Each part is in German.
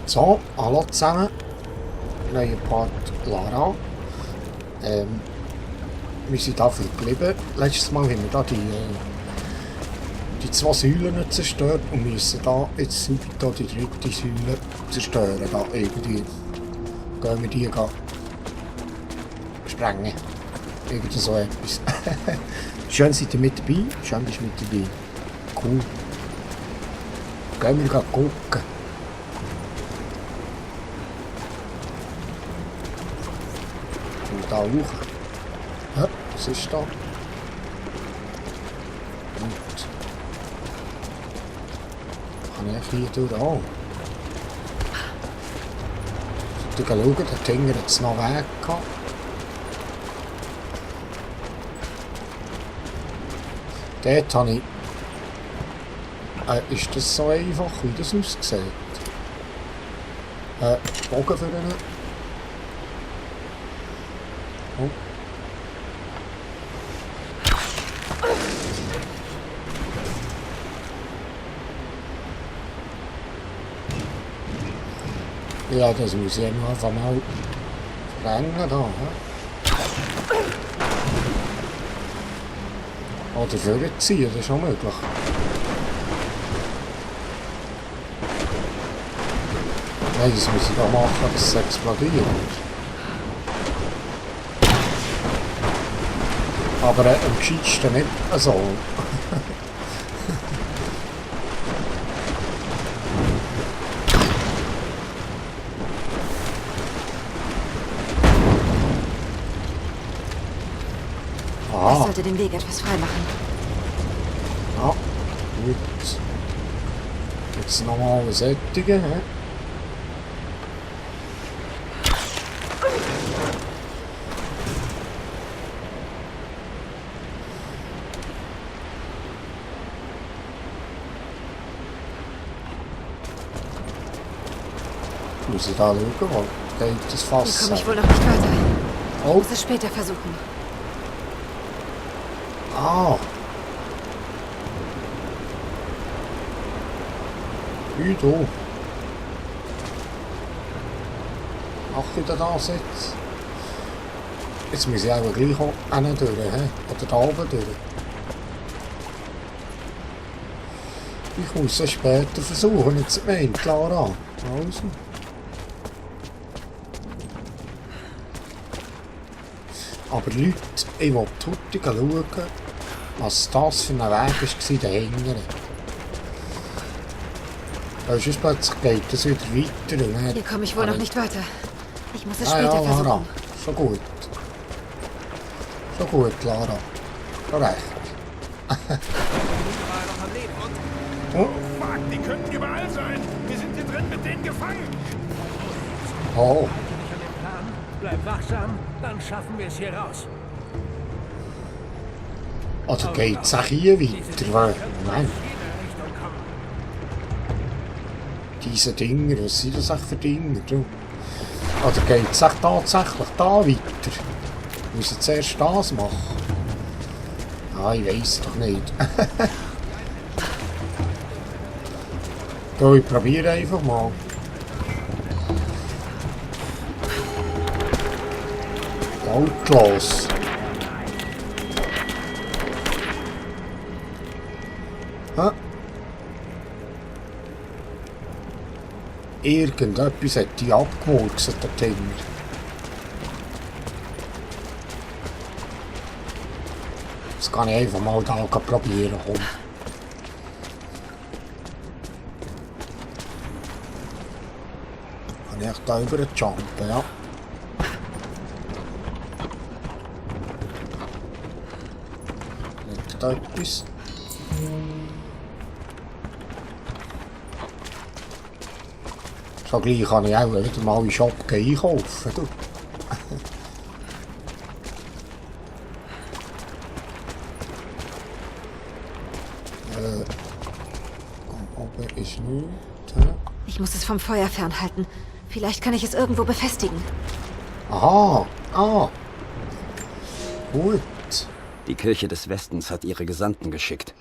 So, hallo zusammen. Neuer Part Lara. Wir sind da geblieben. Letztes Mal haben wir da die zwei Säulen zerstört und müssen da jetzt da die dritte Säule zerstören. Da irgendwie gehen wir die sprengen. Irgendwie so etwas. Schön seid ihr mit dabei. Schön bist du mit dabei. Cool. Gehen wir gucken. Und da hoch. Ja, was ist da? Und kann ich hier durch an? Ich sollte schauen, der Dinger hat es noch Weg gehabt. Dort habe ich... ist das so einfach, wie das aussieht? Bogen für ihn. Oh. Ja, das muss ich einfach mal verlängern da. Oder vorziehen, das ist auch möglich. Nein, das muss ich auch machen, dass es explodiert. Aber am gescheitsten nicht so. Ich sollte den Weg etwas freimachen. Ja, gut. Jetzt nochmal sättigen, hä? Muss ich da schauen, wo geht das Fass? Hier komme ich wohl noch nicht weiter. Ich Oh. muss es später versuchen. Ah. Wie du. Ach, wieder da sitzt. Jetzt muss ich aber gleich auch hinten durch, he? Oder da oben durch. Ich muss es später versuchen, jetzt meint Lara. Also. Aber Leute, ich will heute schauen, was das für ein Weg war dahinter. Weil sonst plötzlich geht es wieder weiter. Und Hier komme ich wohl noch nicht weiter. Ich muss es später Lara, versuchen. schon gut. Schon gut, Lara. Schon recht. Oh, fuck, die könnten überall sein. Wir sind hier drin mit denen gefangen. Oh. Bleib wachsam, dann schaffen wir es hier raus. Also geht es auch hier weiter, weil... Nein. Diese Dinger, was sind das eigentlich für Dinger? Du? Oder geht es tatsächlich da weiter? Muss ich zuerst das machen? Ah, ich weiß doch nicht. So, ich probiere einfach mal. Lautlos. Ha? Irgendetwas hat die abgemurkset, der Dinger. Das kann ich einfach mal da probieren. Komm. Kann ich da über den Jumpen, ja. Liegt da etwas? So gleich kann ich auch wieder mal in den Shop einkaufen. Du. Oben ist nichts. Ich muss es vom Feuer fernhalten. Vielleicht kann ich es irgendwo befestigen. Aha, gut. Die Kirche des Westens hat ihre Gesandten geschickt.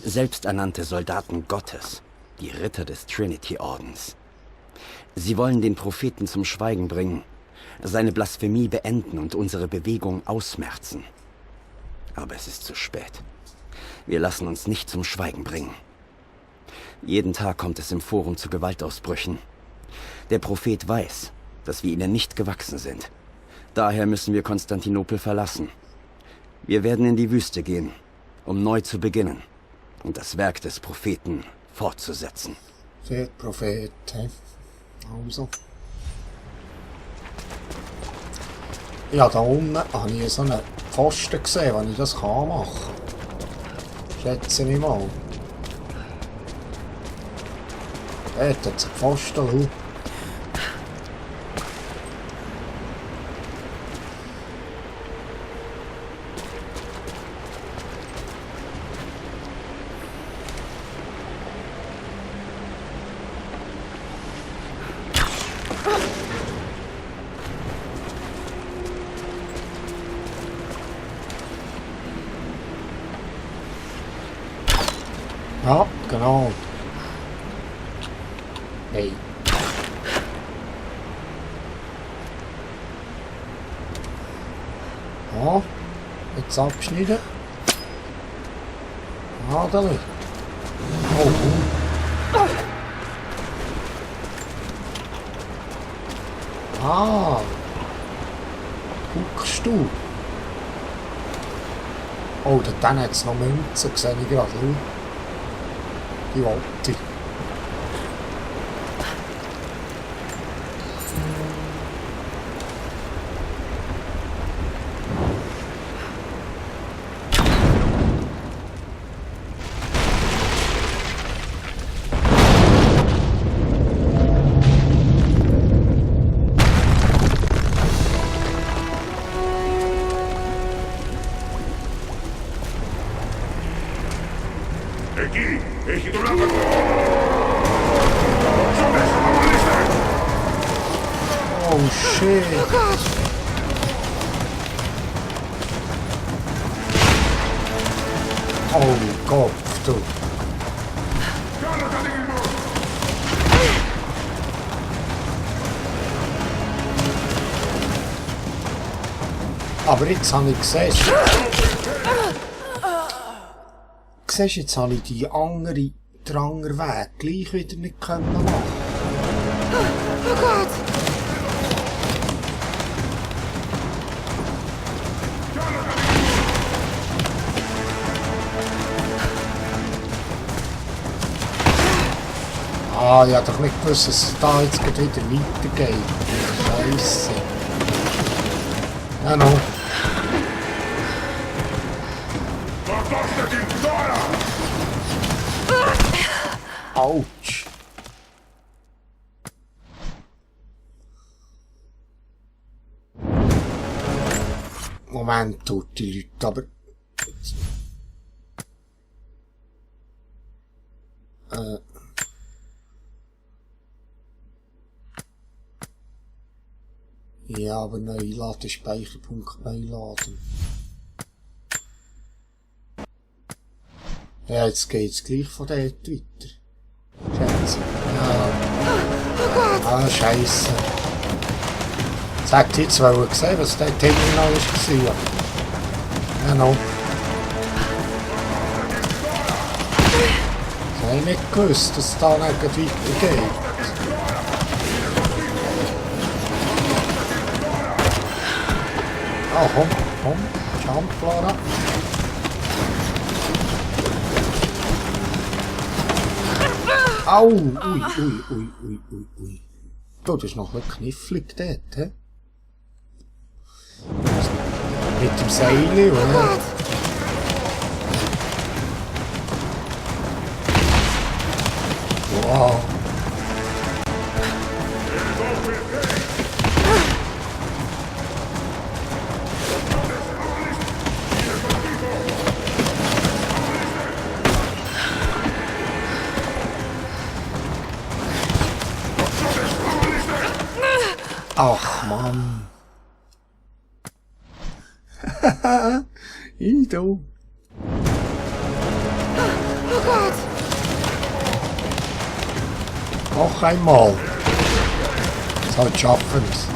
Selbsternannte Soldaten Gottes, die Ritter des Trinity-Ordens. Sie wollen den Propheten zum Schweigen bringen, seine Blasphemie beenden und unsere Bewegung ausmerzen. Aber es ist zu spät. Wir lassen uns nicht zum Schweigen bringen. Jeden Tag kommt es im Forum zu Gewaltausbrüchen. Der Prophet weiß, dass wir ihnen nicht gewachsen sind. Daher müssen wir Konstantinopel verlassen. Wir werden in die Wüste gehen, um neu zu beginnen und das Werk des Propheten fortzusetzen. Der Prophet, hä? Also. Ja, da unten habe ich so einen Pfosten gesehen, wenn ich das machen kann. Schätze ich mal. Dort hat es einen Pfosten, schau. Ja, genau. Hey. Ja, jetzt abschneiden. Ja, da nicht. Oh, Ah. Guckst du? Oh, dann hat es noch Münzen, sehe ich gerade. Die Alte. Εκεί! Έχει τον άπακο! Σώπες! Απολύστε! Oh shit. Oh Kopf, du. Κάνω κατοικισμό! Aber jetzt habe ich gesehen. Siehst du, jetzt habe ich die andere, den anderen Weg gleich wieder nicht können machen. Oh Gott! Ah, ich habe doch nicht gewusst, dass es da jetzt gleich wieder weitergeht. Scheisse. Ja, no. Φορτώστε την τώρα! Autsch. Moment, tut die Leute aber... Ja, aber neu laden, Speicherpunkt neu laden. Ja, jetzt geht's gleich von dort weiter. Schätze. Ja. Ah, scheisse. Sagt jetzt, weil ihr gesehen, was dort hinten alles war. Ja, no. Ich habe nicht gewusst, dass es da nicht weitergeht. Ah, komm, jump, Lara. Au, ui. Oh, das ist noch ein knifflig dort, hä? Mit dem Seil, oder? Wow. Ach, Mann. Ido. Oh Gott! Noch einmal. So, jetzt schaffen wir es.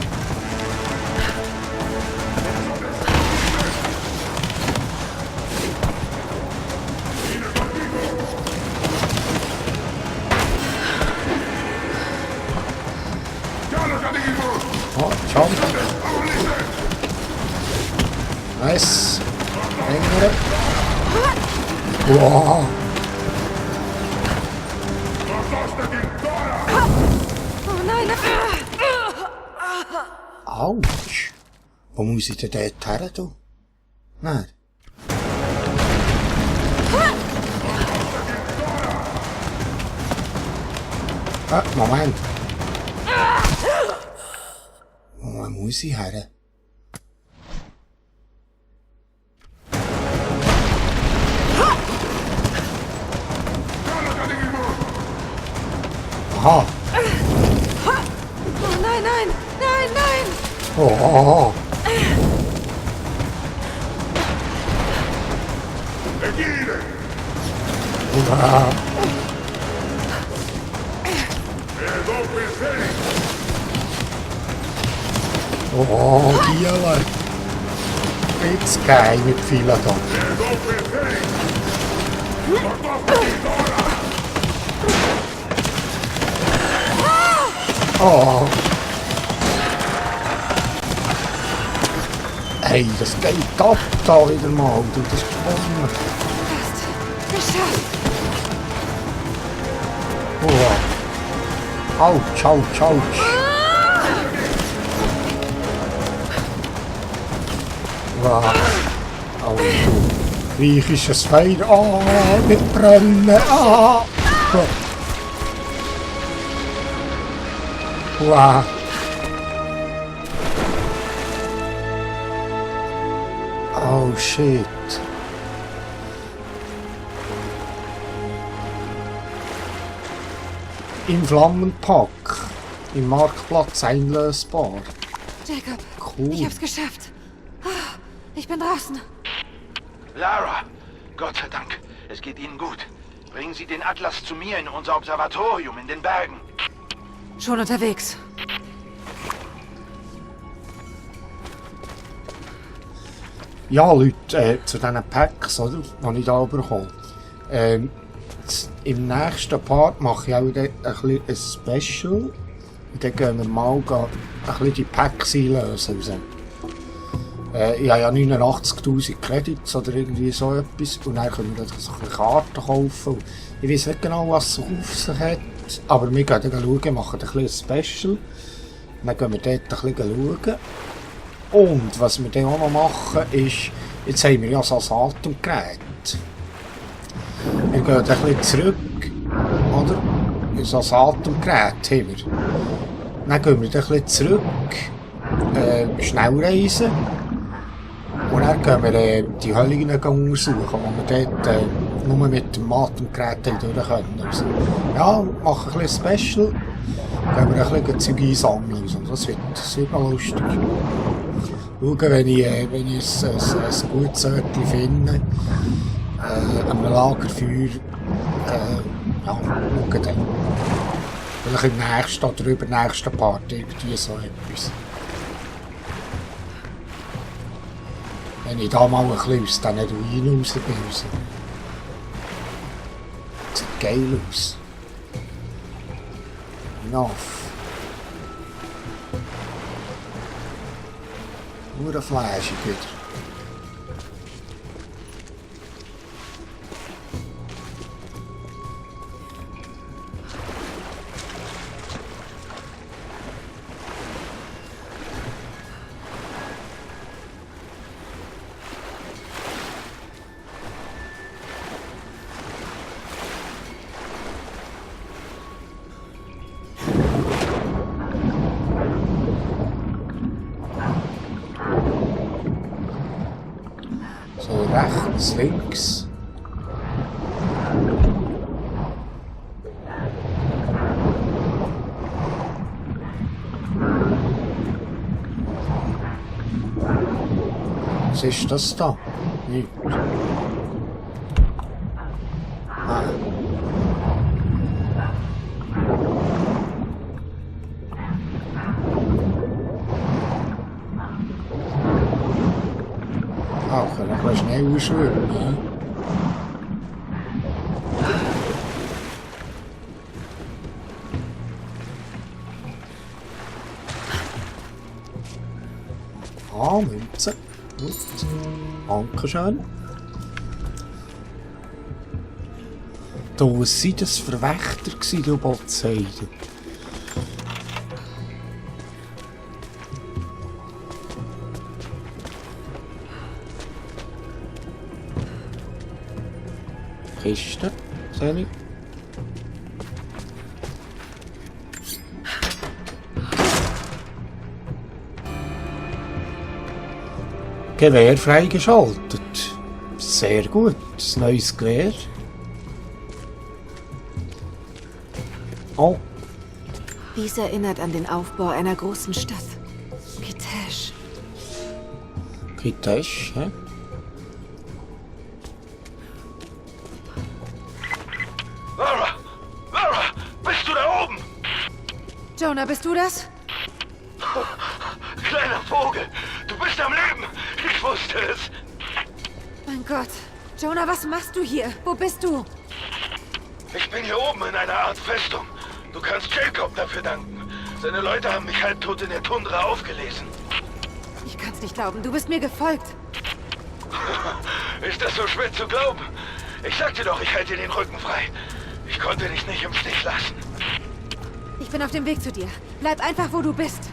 Oh, jump. Nice. Längere. Wow. Oh nein! Autsch. Wo muss ich denn dort her, du? Nein. Ah, Moment. Wo muss ich her? Aha. Oh nein, nein! Nein, nein! Oh. Wow. Oh, Giele. Jetzt geil mit vielen da. Oh. Hey, das geht ab da wieder mal. Du, das ist gewonnen. Fast geschafft! Oh. Autsch, autsch, autsch. Wow. Oh, du. Griechisches Feuer. Oh, nicht brennen. Ah. Wow. Oh shit. Im Flammenpack. Im Marktplatz einlösbar. Jacob, Cool. ich hab's geschafft. Ah, ich bin draußen. Lara, Gott sei Dank, es geht Ihnen gut. Bringen Sie den Atlas zu mir in unser Observatorium in den Bergen. Schon unterwegs. Ja, Leute, zu diesen Packs, oder, die ich da bekomme. Im nächsten Part mache ich auch ein Special. Und dann gehen wir mal ein bisschen die Packs einlösen. Ich habe ja 89'000 Credits oder irgendwie so etwas. Und dann können wir so ein bisschen Karten kaufen. Ich weiß nicht genau, was es auf sich hat. Aber wir gehen dann schauen, machen ein bisschen ein Special. Dann gehen wir dort ein bisschen schauen. Und was wir dann auch noch machen ist, jetzt haben wir ja so ein Atemgerät. Wir gehen ein bisschen zurück, oder? So ein Atemgerät haben wir. Dann gehen wir ein bisschen zurück, Schnellreisen. Und dann gehen wir die Höhlen untersuchen, wo wir dort nur mit dem Atemgerät durch können. Also, ja, machen ein bisschen Special. Gehen wir ein bisschen Zeug einsammeln. Also, das wird noch lustig. Schauen, wenn ich ein gutes Örtchen finde, am Lagerfeuer, ja, schauen dann. Vielleicht im nächsten oder übernächsten Part irgendwie so etwas. Wenn ich da mal ein bisschen aus diesen Ruinen raus bin. Das sieht geil aus. Enough. Nur ein Fleisch wieder. So rechts, links. Was ist das da? Nicht. Ah. schnell schwimmen. Ja? Ah, Münze. Gut. Dankeschön. Da was sind das für Wächter gewesen, du Botzheide? Kiste, sehe ich. Gewehr freigeschaltet. Sehr gut. Ein neues Gewehr. Oh, Dies erinnert an den Aufbau einer großen Stadt. Kitesh. Kitesh, hä? Lara! Lara! Bist du da oben? Jonah, bist du das? Kleiner Vogel! Du bist am Leben! Ich wusste es! Mein Gott. Jonah, was machst du hier? Wo bist du? Ich bin hier oben in einer Art Festung. Du kannst Jacob dafür danken. Seine Leute haben mich halbtot in der Tundra aufgelesen. Ich kann's nicht glauben. Du bist mir gefolgt. Ist das so schwer zu glauben? Ich sagte doch, ich halte dir den Rücken frei. Ich konnte dich nicht im Stich lassen. Ich bin auf dem Weg zu dir. Bleib einfach, wo du bist.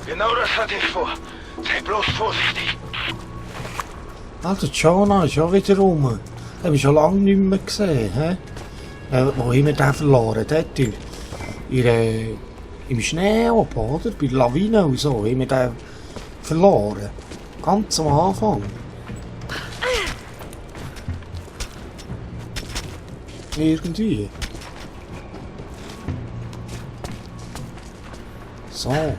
Genau das hatte ich vor. Sei bloß vorsichtig. Also Jonah ist auch wieder rum. Habe ich schon lange nicht mehr gesehen. He? Wo haben wir den verloren? Dort im Schnee oben, oder? Bei der Lawine und so haben wir den verloren. Ganz am Anfang. Irgendwie. So.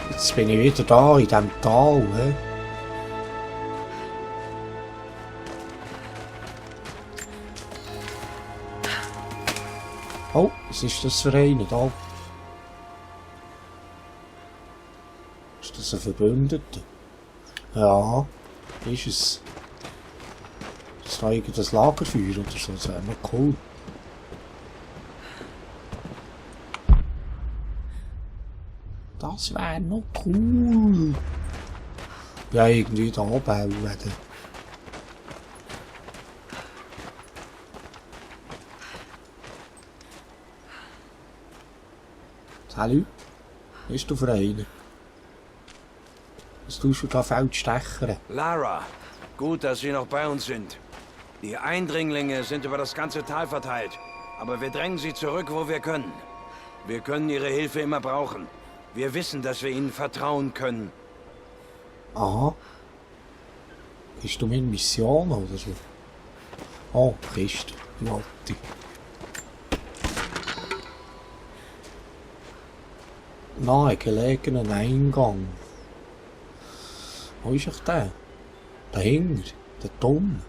Jetzt bin ich wieder da, in diesem Tal. He? Oh, was ist das für einer da? Ist das ein Verbündeter? Ja, ist es. Das ist eigentlich das Lagerfeuer oder so, das wäre noch cool. Das wäre noch cool. Ja, irgendwie da bauen werden. Salut. Bist du für einen? Was tust du da Feld stechern? Lara, gut, dass Sie noch bei uns sind. Die Eindringlinge sind über das ganze Tal verteilt, aber wir drängen sie zurück, wo wir können. Wir können Ihre Hilfe immer brauchen. Wir wissen, dass wir Ihnen vertrauen können. Aha. Bist du mit Mission oder so? Oh, Kiste. Warte. Nahegelegenen Eingang. Wo ist ich der? Dahinter. Der Turm.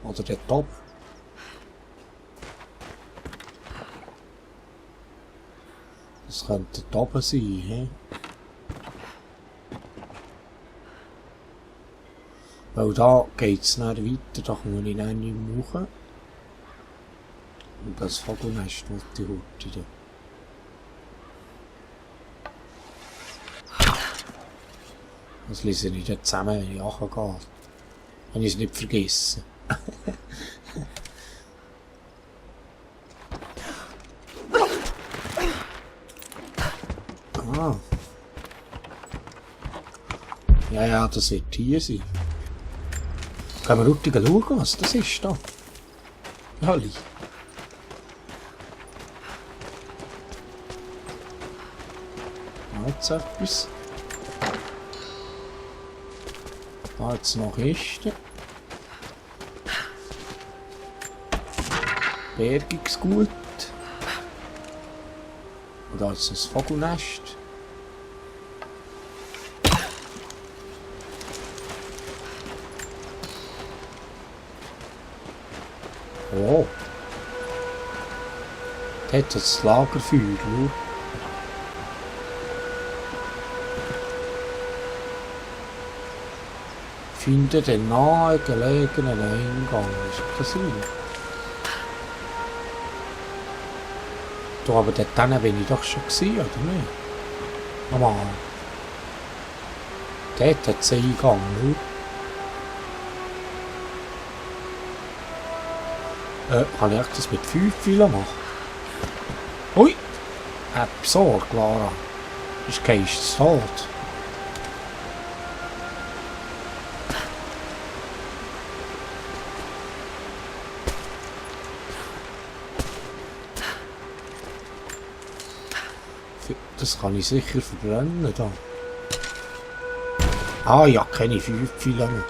Oder der Top. Das könnte da oben sein, he? Weil da geht es dann weiter, da kann ich dann nicht mehr hoch. Und das Vogelnest wollte ich heute. Das lese ich dann zusammen, wenn ich nachgehe. Wenn ich es nicht vergessen. Ah. Ja, das wird hier sein. Können wir ruhig schauen, was das ist da? Halli. Jetzt etwas. Da jetzt noch Kisten. Bergungsgut. Und da ist das Vogelnest. Oh. Da hat das Lagerfeuer, schau. Finde den nahegelegenen Eingang. Ist das rein? Du, aber dort bin ich doch schon gewesen, oder nicht? Nochmal. Dort hat es einen Eingang, ne? Kann ich das mit 5 Pfeilen machen? Ui! Besorgt, Lara. Ist Geist tot. Das kann ich sicher verbrennen da. Ah ja, keine 5 Pfeile mehr.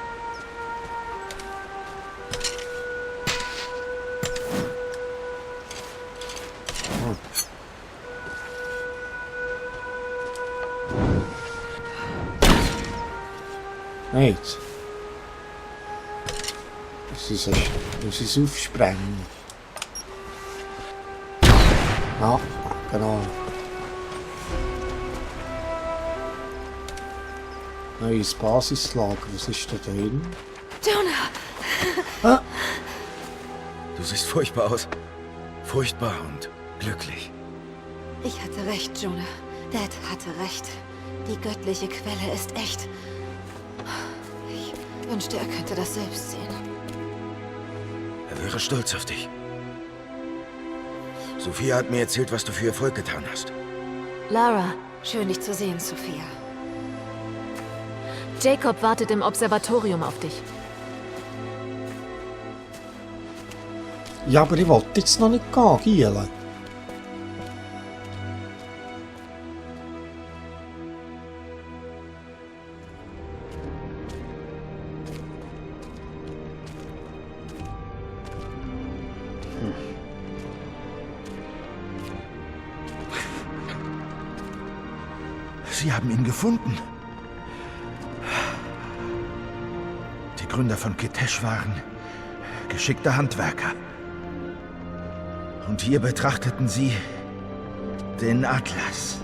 Nicht. Muss es aufsprengen. Ja, genau. Neues Basislager, was ist da drin? Jonah! Du siehst furchtbar aus. Furchtbar und glücklich. Ich hatte recht, Jonah. Dad hatte recht. Die göttliche Quelle ist echt. Ich wünschte, er könnte das selbst sehen. Er wäre stolz auf dich. Sophia hat mir erzählt, was du für ihr Volk getan hast. Lara, schön dich zu sehen, Sophia. Jacob wartet im Observatorium auf dich. Ja, aber ich wollte jetzt noch nicht gehen, Giele. Sie haben ihn gefunden. Die Gründer von Kitesh waren geschickte Handwerker. Und hier betrachteten sie den Atlas.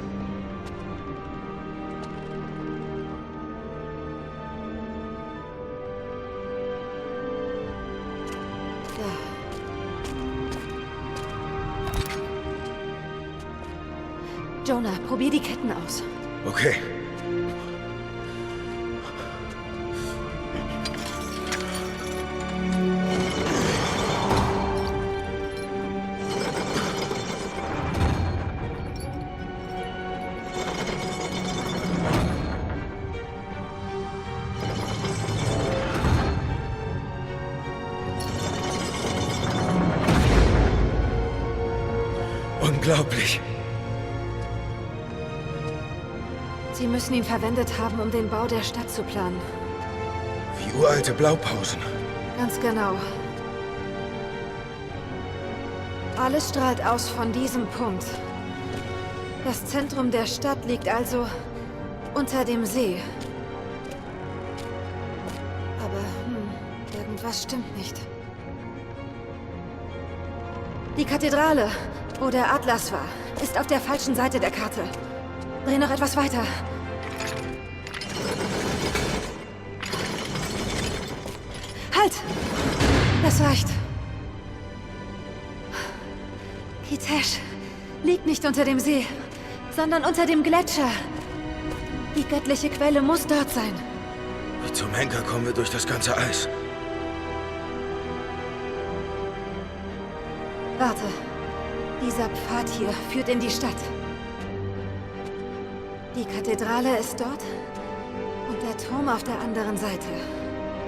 Jonah, probier die Ketten aus. Okay. Unglaublich. Sie müssen ihn verwendet haben, um den Bau der Stadt zu planen. Wie uralte Blaupausen. Ganz genau. Alles strahlt aus von diesem Punkt. Das Zentrum der Stadt liegt also unter dem See. Aber, irgendwas stimmt nicht. Die Kathedrale, wo der Atlas war, ist auf der falschen Seite der Karte. Dreh noch etwas weiter. Halt! Das reicht. Kitesh liegt nicht unter dem See, sondern unter dem Gletscher. Die göttliche Quelle muss dort sein. Wie zum Henker kommen wir durch das ganze Eis? Warte. Dieser Pfad hier führt in die Stadt. Die Kathedrale ist dort und der Turm auf der anderen Seite.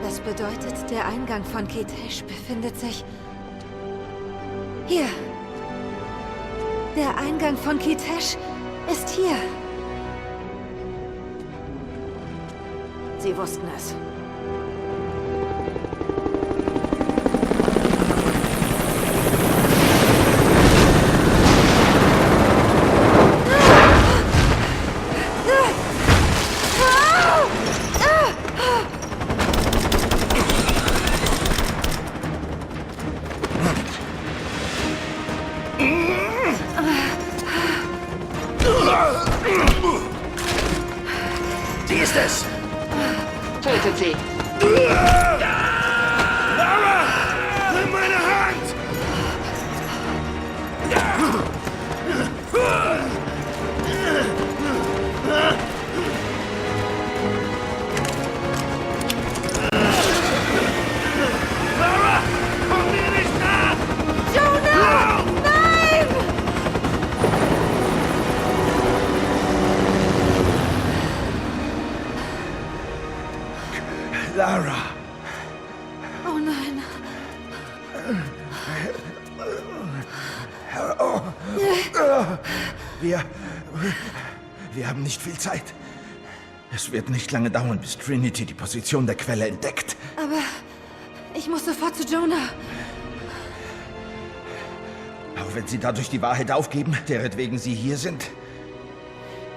Das bedeutet, der Eingang von Kitesh befindet sich hier. Der Eingang von Kitesh ist hier. Sie wussten es. Sie ist es! Tötet sie! Lara! Nimm meine Hand! Lara! Komm mir nicht nach! Jonah! Nein! Lara! Oh nein. Wir haben nicht viel Zeit. Es wird nicht lange dauern, bis Trinity die Position der Quelle entdeckt. Aber ich muss sofort zu Jonah. Auch wenn Sie dadurch die Wahrheit aufgeben, deretwegen Sie hier sind.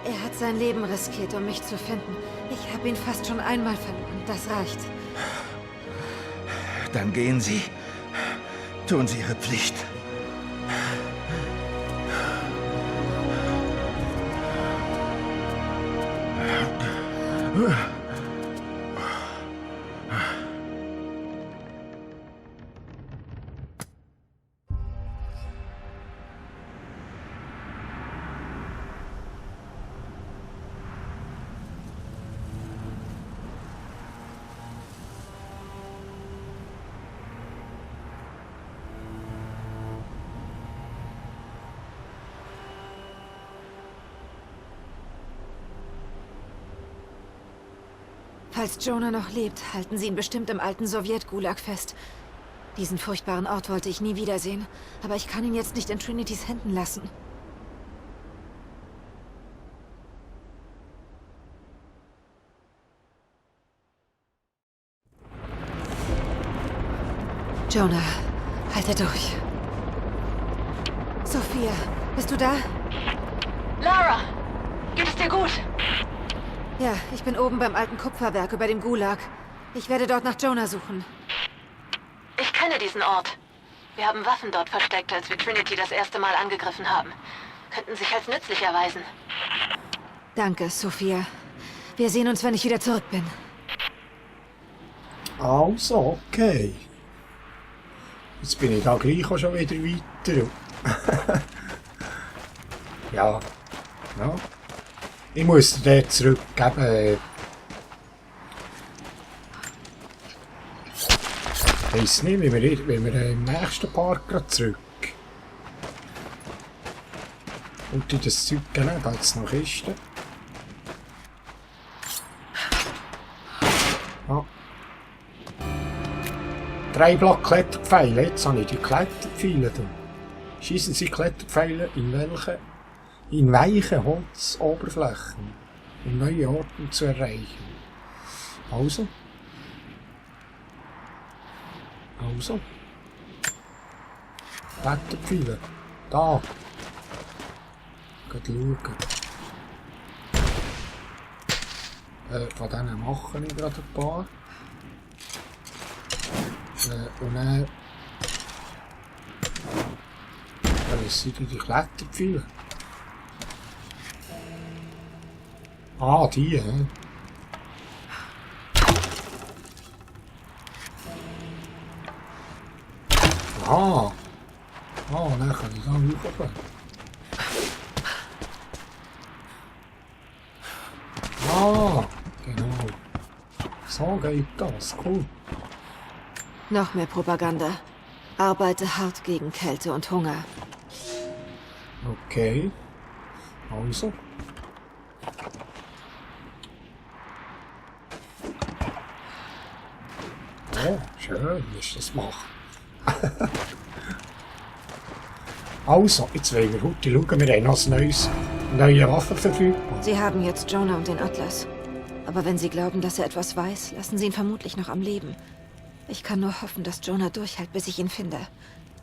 Er hat sein Leben riskiert, um mich zu finden. Ich habe ihn fast schon einmal verloren. Das reicht. Dann gehen Sie. Tun Sie Ihre Pflicht. Falls Jonah noch lebt, halten sie ihn bestimmt im alten Sowjet-Gulag fest. Diesen furchtbaren Ort wollte ich nie wiedersehen, aber ich kann ihn jetzt nicht in Trinitys Händen lassen. Jonah, halte durch. Sophia, bist du da? Lara! Geht es dir gut? Ja, ich bin oben beim alten Kupferwerk über dem Gulag. Ich werde dort nach Jonah suchen. Ich kenne diesen Ort. Wir haben Waffen dort versteckt, als wir Trinity das erste Mal angegriffen haben. Könnten sich als nützlich erweisen. Danke, Sophia. Wir sehen uns, wenn ich wieder zurück bin. Also, okay. Jetzt bin ich da gleich auch schon wieder weiter. Ja. Ja. Ich muss dir zurückgeben. Ich weiss nicht, wie wir im nächsten Park gerade zurück. Und die das Zeug geben, da jetzt noch Kisten. Ja. 3 Block Kletterpfeile, jetzt habe ich die Kletterpfeile da. Schießen Sie Kletterpfeile in weichen Holzoberflächen, um neue Orten zu erreichen. Also. Kletterpfeile. Da. Geht schauen. Von denen mache ich gerade ein paar. Und dann... was sind die Kletterpfeile? Ah, die, hä? Ah, dann kann ich da hochgehen. Ah, genau. So geht das, cool. Noch mehr Propaganda. Arbeite hart gegen Kälte und Hunger. Okay. Also. Oh, schön, wie ich das mache. Also, jetzt wollen wir heute schauen, wir haben noch neue Waffen verfügbar. Sie haben jetzt Jonah und den Atlas. Aber wenn Sie glauben, dass er etwas weiß, lassen Sie ihn vermutlich noch am Leben. Ich kann nur hoffen, dass Jonah durchhält, bis ich ihn finde.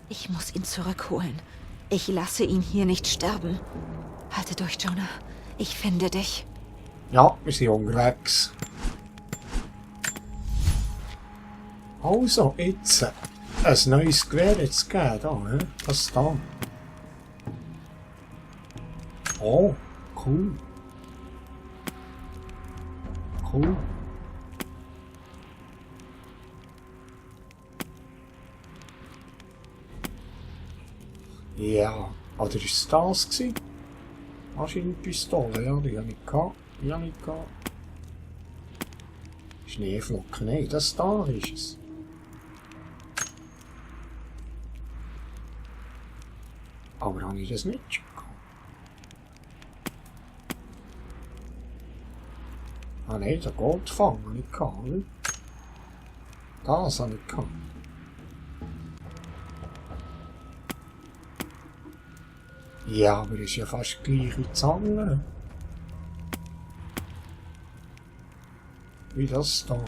Ich muss ihn zurückholen. Ich lasse ihn hier nicht sterben. Halte durch, Jonah. Ich finde dich. Ja, wir sind unterwegs. Also, jetzt ein neues Gewehr jetzt gegeben, da, he? Das da. Oh, cool. Cool. Ja, oder ist es das gewesen? Maschinenpistole, ja, die habe ich gehabt. Die habe ich gehabt. Schneeflocken, nein, das da ist es. Aber habe ich das nicht schon gehabt? Ah nein, den Goldfang habe ich gehabt, oder? Das habe ich gehabt. Ja, aber ist ja fast gleich wie das andere. Wie das da.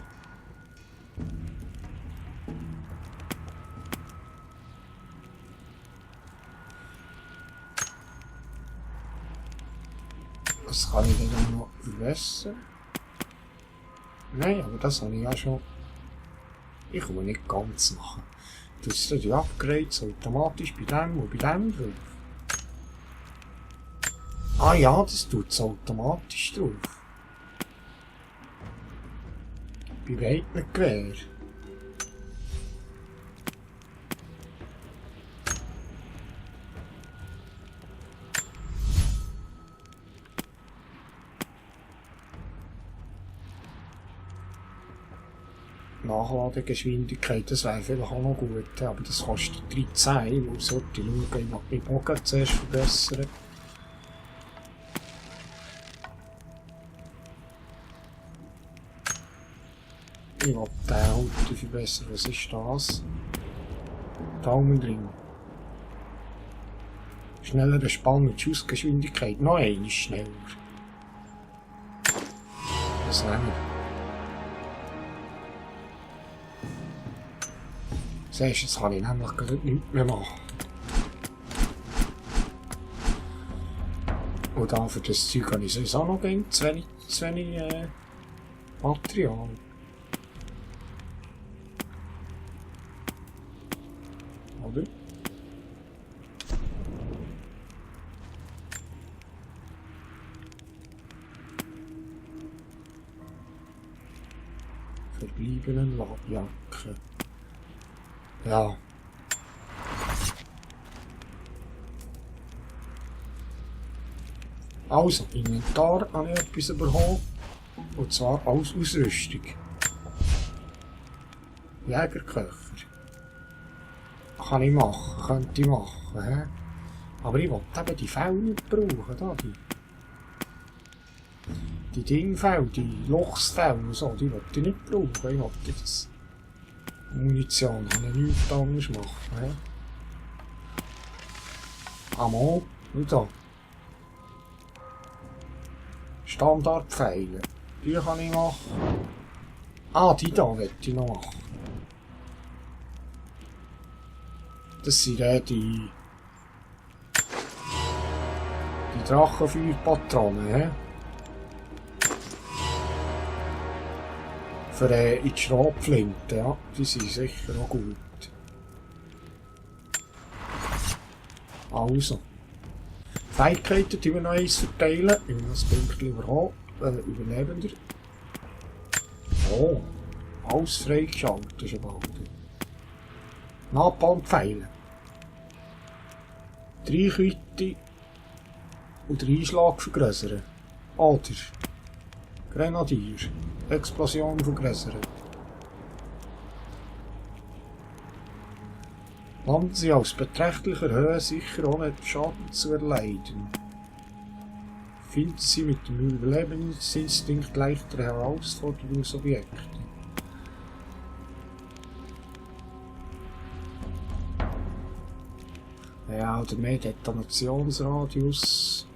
Das kann ich dann noch verbessern. Nein, aber das habe ich ja schon. Ich komme nicht ganz machen. Du hast die Upgrades automatisch bei dem und bei dem drauf. Ah ja, das tut es automatisch drauf. Bei beiden Gewehr. Nachladegeschwindigkeit, das wäre vielleicht auch noch gut, aber das kostet 13. Ich muss heute schauen, ich mag meinen Bogen zuerst verbessern. Ich will den Auto verbessern. Was ist das? Daumenring. Schnellere Spann- und Schussgeschwindigkeit. Noch eine schneller. Das nehmen wir. Siehst du, jetzt kann ich nämlich gar nichts mehr machen. Und dann für das Zeug habe ich sowieso noch zu wenig Material. Oder? Verbliebenen Labjacke. Ja. Also, Inventar habe ich etwas bekommen. Und zwar als Ausrüstung. Jägerköcher. Kann ich machen, könnte ich machen. He? Aber ich will eben die Fälle nicht brauchen. Da, die Dingfälle, die Lochsfälle und so, die will ich nicht brauchen. Ich will das Munition, kann ich nichts anderes machen. He? Ammo, wie da. Standardpfeile, die kann ich machen. Ah, die da will ich noch machen. Das sind die Drachenfeuerpatronen, he? Für in die Schrotflinte, ja, die sind sicher auch gut. Also. Fähigkeiten, die wir noch eins verteilen. Ich will das Pünktchen Überlebender. Oh, alles freigeschaltet ist aber gut. Napalmpfeile. 3 Reichweite und den Einschlag vergrößern. Oder Grenadier. Explosion vergrößern. Landen sie aus beträchtlicher Höhe sicher ohne Schaden zu erleiden. Finden sie mit dem Überlebensinstinkt leichtere Herausforderungsobjekte. Ja, oder mehr Detonationsradius.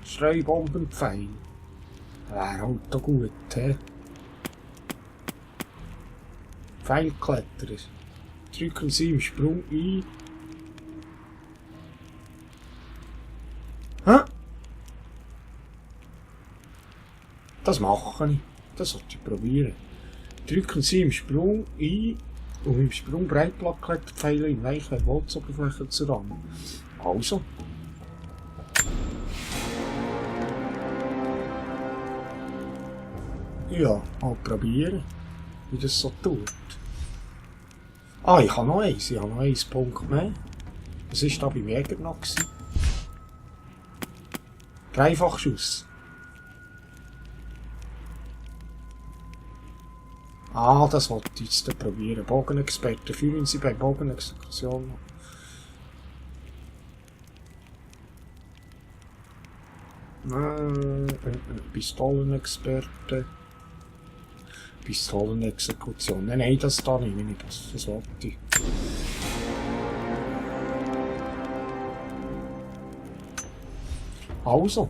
Streubombenpfeil. Wäre halt auch gut, he? Pfeilkletterer. Drücken Sie im Sprung ein. Hä? Das mache ich. Das sollte ich probieren. Drücken Sie im Sprung ein, um im Sprung Breitblattkletterpfeile in weiche Holzoberfläche zu rammen. Also. Ja, mal probieren, wie das so tut. Ah, ich habe noch eins. Ich habe noch 1 Punkt mehr. Was war da beim Jäger noch? Dreifachschuss. Ah, das wollte ich jetzt probieren. Bogenexperten. Führen Sie bei Bogenexekution. Pistolenexperte. Pistolenexekution. Nein, das da nicht. Das wollte ich. Also,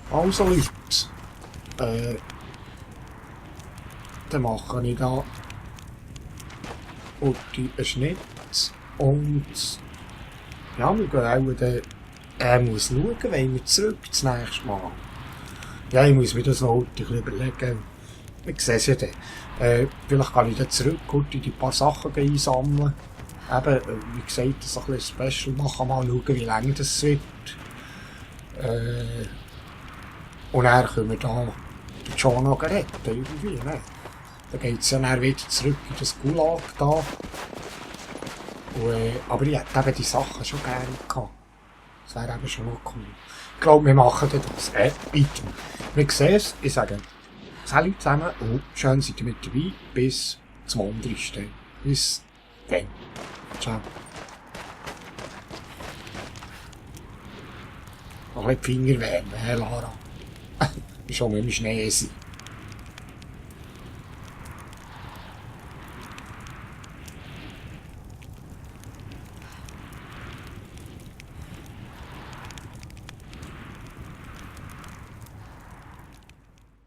Leute. Dann mache ich da einen Schnitt und ja, wir gehen auch dann, muss schauen, wenn wir zurück das nächste Mal. Ja, ich muss mir das noch ein bisschen überlegen. Wir sehen es ja dann. Vielleicht kann ich dann zurück und die paar Sachen einsammeln. Eben, wie gesagt, so ein bisschen Special machen, mal schauen, wie lange das wird. Und dann können wir da den John noch retten, irgendwie, ne? Dann geht es ja dann wieder zurück in das Gulag da. Und, aber ich hätte eben die Sachen schon gerne gehabt. Das wäre eben schon noch cool. Ich glaube, wir machen das. Bitte. Wir sehen es. Ich sage, salut zusammen und schön seid ihr mit dabei. Bis zum anderen. Bis dann. Ciao. Noch ein bisschen die Finger wärmen, Lara. Schon mal im Schnee sein.